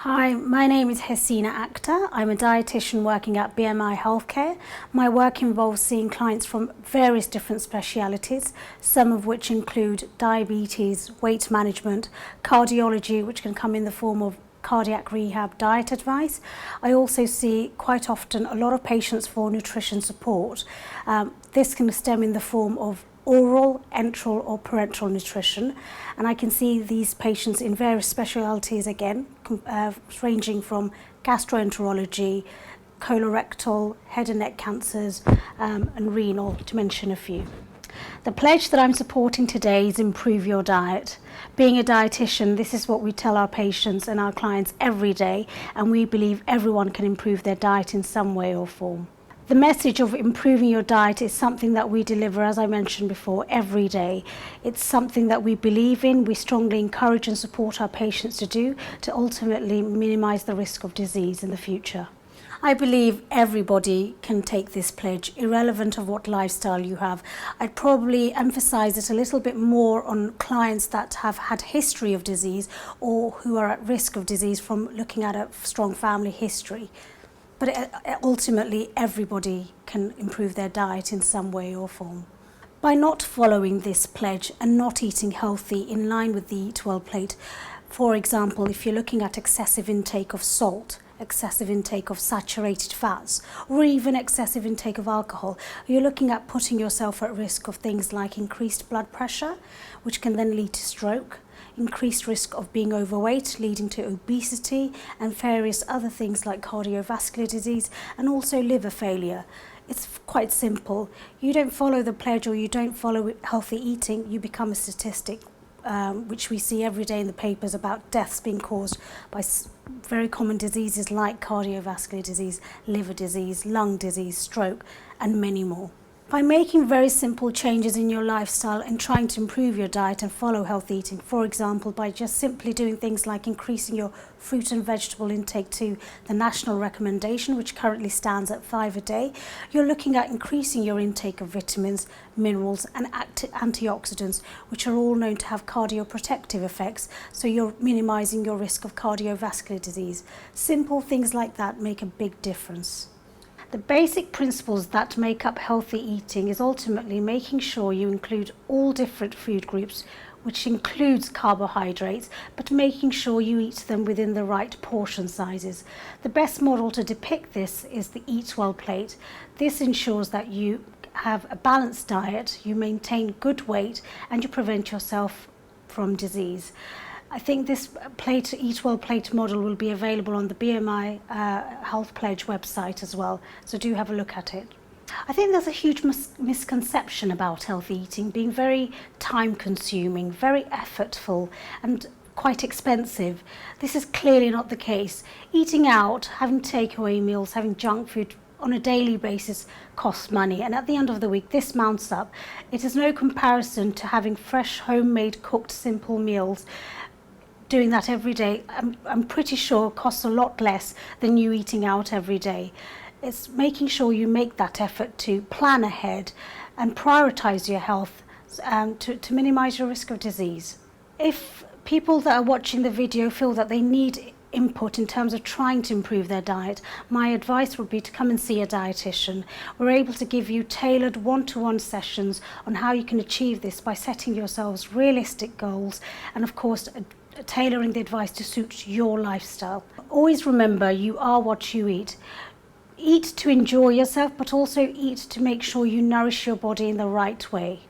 Hi, my name is Hesina Akhtar. I'm a dietitian working at BMI Healthcare. My work involves seeing clients from various different specialities, some of which include diabetes, weight management, cardiology, which can come in the form of cardiac rehab, diet advice. I also see quite often a lot of patients for nutrition support. This can stem in the form of oral, enteral or parenteral nutrition, and I can see these patients in various specialities again, ranging from gastroenterology, colorectal, head and neck cancers and renal, to mention a few. The pledge that I'm supporting today is improve your diet. Being a dietitian, this is what we tell our patients and our clients every day, and we believe everyone can improve their diet in some way or form. The message of improving your diet is something that we deliver, as I mentioned before, every day. It's something that we believe in, we strongly encourage and support our patients to do to ultimately minimize the risk of disease in the future. I believe everybody can take this pledge, irrelevant of what lifestyle you have. I'd probably emphasize it a little bit more on clients that have had history of disease or who are at risk of disease from looking at a strong family history. But ultimately, everybody can improve their diet in some way or form. By not following this pledge and not eating healthy in line with the Eat Well plate, for example, if you're looking at excessive intake of salt, excessive intake of saturated fats, or even excessive intake of alcohol, you're looking at putting yourself at risk of things like increased blood pressure, which can then lead to stroke, increased risk of being overweight, leading to obesity, and various other things like cardiovascular disease and also liver failure. It's quite simple. You don't follow the pledge or you don't follow healthy eating, you become a statistic, which we see every day in the papers about deaths being caused by very common diseases like cardiovascular disease, liver disease, lung disease, stroke, and many more. By making very simple changes in your lifestyle and trying to improve your diet and follow healthy eating, for example, by just simply doing things like increasing your fruit and vegetable intake to the national recommendation, which currently stands at 5 a day, you're looking at increasing your intake of vitamins, minerals and antioxidants, which are all known to have cardioprotective effects, so you're minimizing your risk of cardiovascular disease. Simple things like that make a big difference. The basic principles that make up healthy eating is ultimately making sure you include all different food groups, which includes carbohydrates, but making sure you eat them within the right portion sizes. The best model to depict this is the Eat Well plate. This ensures that you have a balanced diet, you maintain good weight, and you prevent yourself from disease. I think this Eat Well plate model will be available on the BMI Health Pledge website as well, so do have a look at it. I think there's a huge misconception about healthy eating being very time consuming, very effortful and quite expensive. This is clearly not the case. Eating out, having takeaway meals, having junk food on a daily basis costs money, and at the end of the week this mounts up. It is no comparison to having fresh, homemade, cooked, simple meals. Doing that every day, I'm pretty sure costs a lot less than you eating out every day. It's making sure you make that effort to plan ahead and prioritize your health to minimize your risk of disease. If people that are watching the video feel that they need input in terms of trying to improve their diet, my advice would be to come and see a dietitian. We're able to give you tailored one-to-one sessions on how you can achieve this by setting yourselves realistic goals and of course tailoring the advice to suit your lifestyle. Always remember, you are what you eat. Eat to enjoy yourself, but also eat to make sure you nourish your body in the right way.